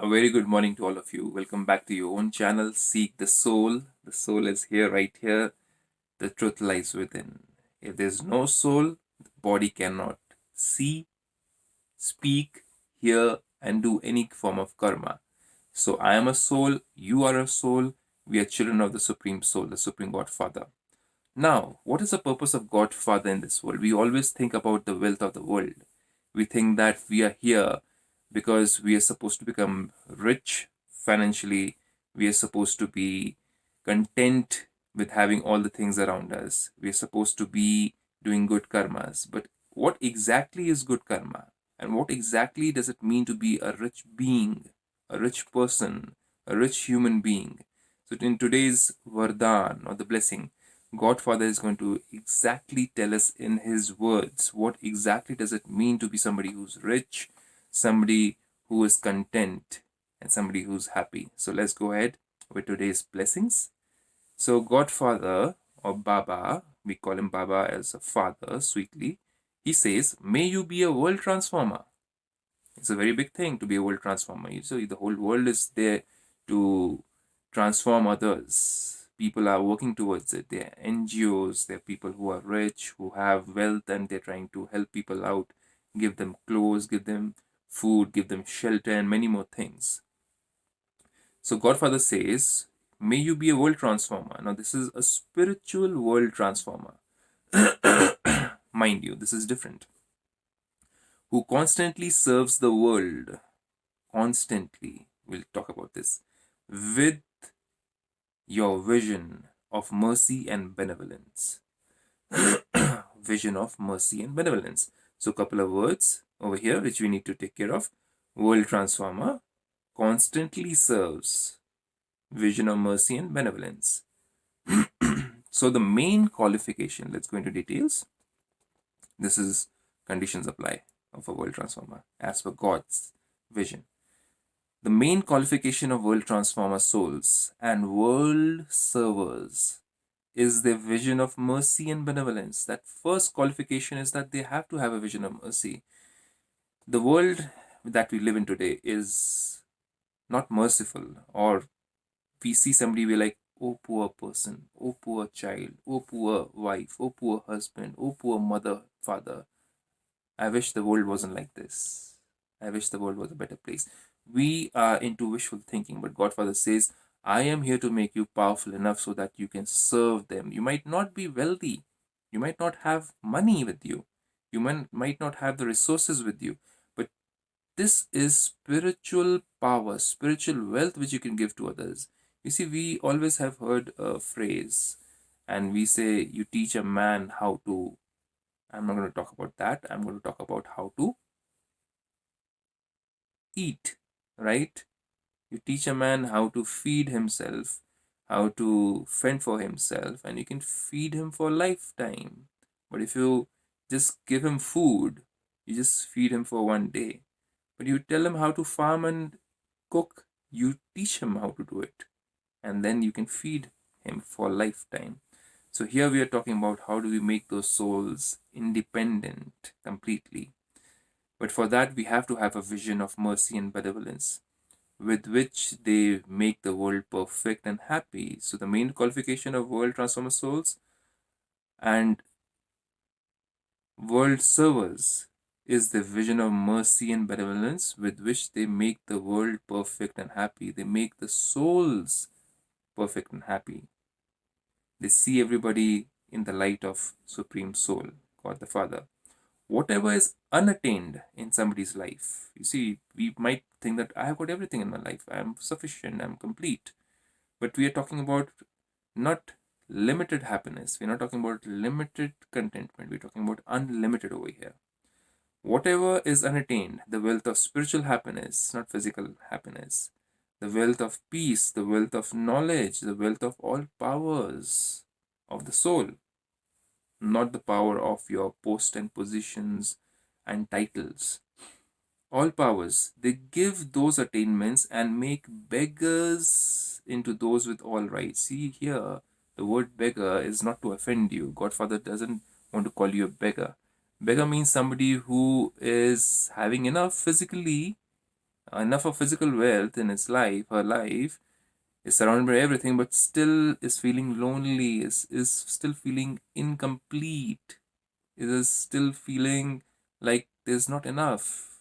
A very good morning to all of you. Welcome back to your own channel, Seek the Soul. The soul is here, right here. The truth lies within. If there's no soul, the body cannot see, speak, hear, and do any form of karma. So I am a soul, you are a soul, we are children of the Supreme Soul, the Supreme God Father. Now, what is the purpose of God Father in this world? We always think about the wealth of the world. We think that we are here because we are supposed to become rich financially. We are supposed to be content with having all the things around us. We are supposed to be doing good karmas. But what exactly is good karma? And what exactly does it mean to be a rich being, a rich person, a rich human being? So, in today's Vardhan or the blessing, Godfather is going to exactly tell us in his words what exactly does it mean to be somebody who's rich, somebody who is content, and somebody who's happy. So let's go ahead with today's blessings. So Godfather or Baba, we call him Baba as a father sweetly. He says, "May you be a world transformer." It's a very big thing to be a world transformer. So the whole world is there to transform others. People are working towards it. There are NGOs, there are people who are rich, who have wealth, and they're trying to help people out, give them clothes, give them food, give them shelter, and many more things. So Godfather says, "May you be a world transformer." Now, this is a spiritual world transformer. Mind you, this is different. Who constantly serves the world, constantly, we'll talk about this, with your vision of mercy and benevolence. Vision of mercy and benevolence. So, couple of words over here which we need to take care of. World transformer constantly serves vision of mercy and benevolence. So, the main qualification, let's go into details. This is conditions apply of a world transformer as per God's vision. The main qualification of world transformer souls and world servers is their vision of mercy and benevolence. That first qualification is that they have to have a vision of mercy. The world that we live in today is not merciful, or we see somebody, we're like, oh poor person, oh poor child, oh poor wife, oh poor husband, oh poor mother, father. I wish the world wasn't like this. I wish the world was a better place. We are into wishful thinking, but Godfather says, I am here to make you powerful enough so that you can serve them. You might not be wealthy. You might not have money with you. You might not have the resources with you. But this is spiritual power, spiritual wealth which you can give to others. You see, we always have heard a phrase, and we say, you teach a man how to. I'm not going to talk about that. I'm going to talk about how to eat, right? You teach a man how to feed himself, how to fend for himself, and you can feed him for a lifetime. But if you just give him food, you just feed him for one day. But you tell him how to farm and cook, you teach him how to do it, and then you can feed him for a lifetime. So here we are talking about how do we make those souls independent completely. But for that, we have to have a vision of mercy and benevolence with which they make the world perfect and happy. So, the main qualification of world transformer souls and world servers is the vision of mercy and benevolence with which they make the world perfect and happy. They make the souls perfect and happy. They see everybody in the light of Supreme Soul, God the Father. Whatever is unattained in somebody's life, you see, we might think that I have got everything in my life, I am sufficient, I'm complete. But we are talking about not limited happiness, we're not talking about limited contentment, we're talking about unlimited over here. Whatever is unattained, the wealth of spiritual happiness, not physical happiness, the wealth of peace, the wealth of knowledge, the wealth of all powers of the soul, not the power of your post and positions and titles. All powers, they give those attainments and make beggars into those with all rights. See here, the word beggar is not to offend you. Godfather doesn't want to call you a beggar. Beggar means somebody who is having enough physically, enough of physical wealth in his life, her life, is surrounded by everything, but still is feeling lonely, is still feeling incomplete, is still feeling like there's not enough,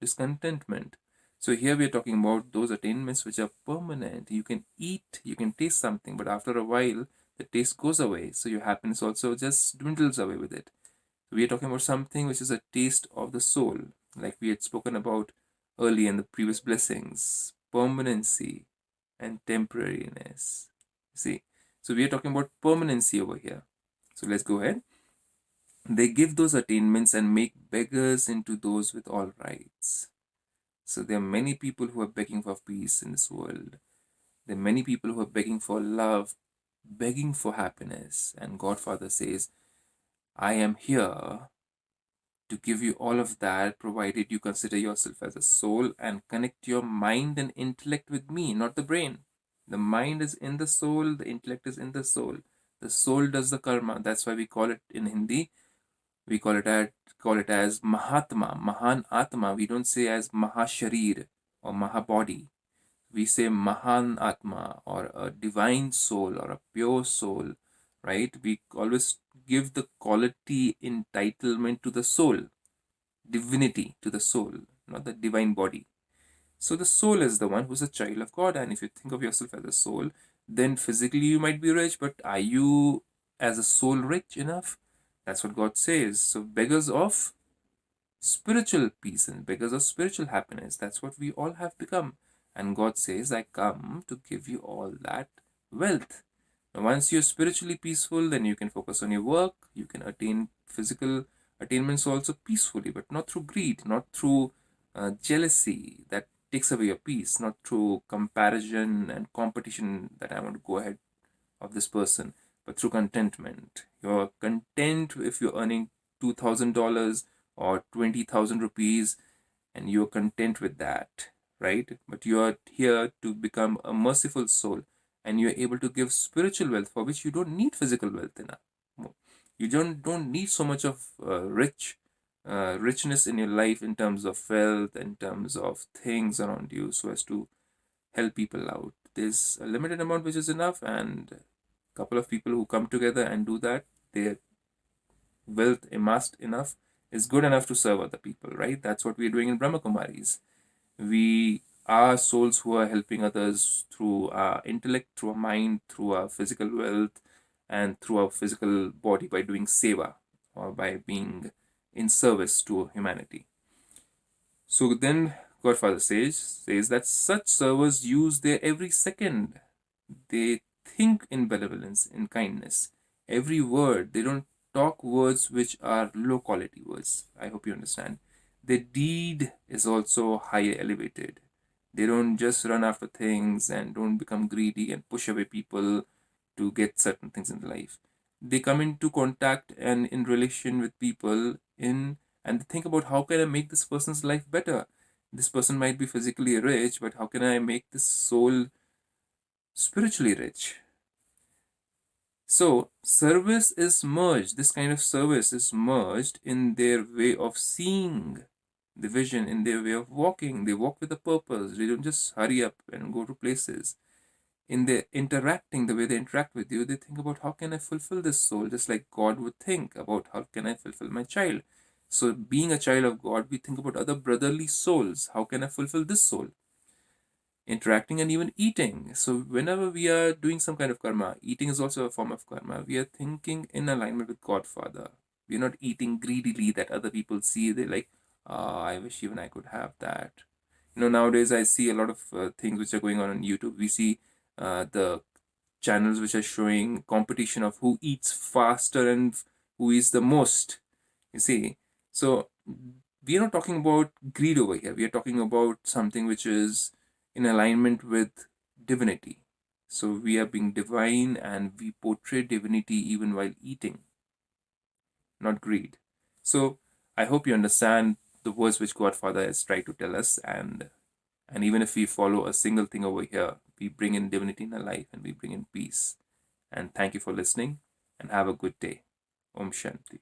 discontentment. So here we are talking about those attainments which are permanent. You can eat, you can taste something, but after a while, the taste goes away. So your happiness also just dwindles away with it. We are talking about something which is a taste of the soul, like we had spoken about early in the previous blessings, permanency and temporariness. See, so we are talking about permanency over here. So let's go ahead. They give those attainments and make beggars into those with all rights. So there are many people who are begging for peace in this world. There are many people who are begging for love, begging for happiness. And Godfather says, I am here to give you all of that, provided you consider yourself as a soul and connect your mind and intellect with me, not the brain. The mind is in the soul, the intellect is in the soul. The soul does the karma. That's why we call it in Hindi, we call it as Mahatma, Mahan Atma. We don't say as Mahasharir or Mahabody. We say Mahan Atma or a divine soul or a pure soul, right? We always give the quality entitlement to the soul, divinity to the soul, not the divine body. So the soul is the one who's a child of God. And if you think of yourself as a soul, then physically you might be rich, but are you as a soul rich enough? That's what God says. So beggars of spiritual peace and beggars of spiritual happiness, that's what we all have become. And God says, I come to give you all that wealth. Now, once you're spiritually peaceful, then you can focus on your work, you can attain physical attainments also peacefully, but not through greed, not through jealousy that takes away your peace, not through comparison and competition that I want to go ahead of this person, but through contentment. You're content if you're earning $2,000 or 20,000 rupees, and you're content with that, right? But you are here to become a merciful soul, and you're able to give spiritual wealth for which you don't need physical wealth enough. You don't need so much of richness in your life in terms of wealth, in terms of things around you, so as to help people out. There's a limited amount which is enough, and a couple of people who come together and do that, their wealth amassed enough is good enough to serve other people, right? That's what we're doing in Brahmakumaris. We are souls who are helping others through our intellect, through our mind, through our physical wealth, and through our physical body by doing seva or by being in service to humanity. So then Godfather says that such servers use their every second. They think in benevolence, in kindness. Every word, they don't talk words which are low quality words. I hope you understand. Their deed is also higher elevated. They don't just run after things and don't become greedy and push away people to get certain things in life. They come into contact and in relation with people in and think about how can I make this person's life better. This person might be physically rich, but how can I make this soul spiritually rich? So service is merged. This kind of service is merged in their way of seeing the vision, in their way of walking. They walk with a purpose. They don't just hurry up and go to places. In their interacting, the way they interact with you, they think about how can I fulfill this soul, just like God would think about how can I fulfill my child. So being a child of God, we think about other brotherly souls. How can I fulfill this soul? Interacting and even eating. So whenever we are doing some kind of karma, eating is also a form of karma. We are thinking in alignment with Godfather. We're not eating greedily that other people see. They're like, I wish even I could have that. Nowadays I see a lot of things which are going on YouTube. We see the channels which are showing competition of who eats faster and who eats the most. You see, so we are not talking about greed over here. We are talking about something which is in alignment with divinity. So we are being divine and we portray divinity even while eating, not greed. So I hope you understand the words which Godfather has tried to tell us, and even if we follow a single thing over here, we bring in divinity in our life and we bring in peace. And thank you for listening and have a good day. Om Shanti.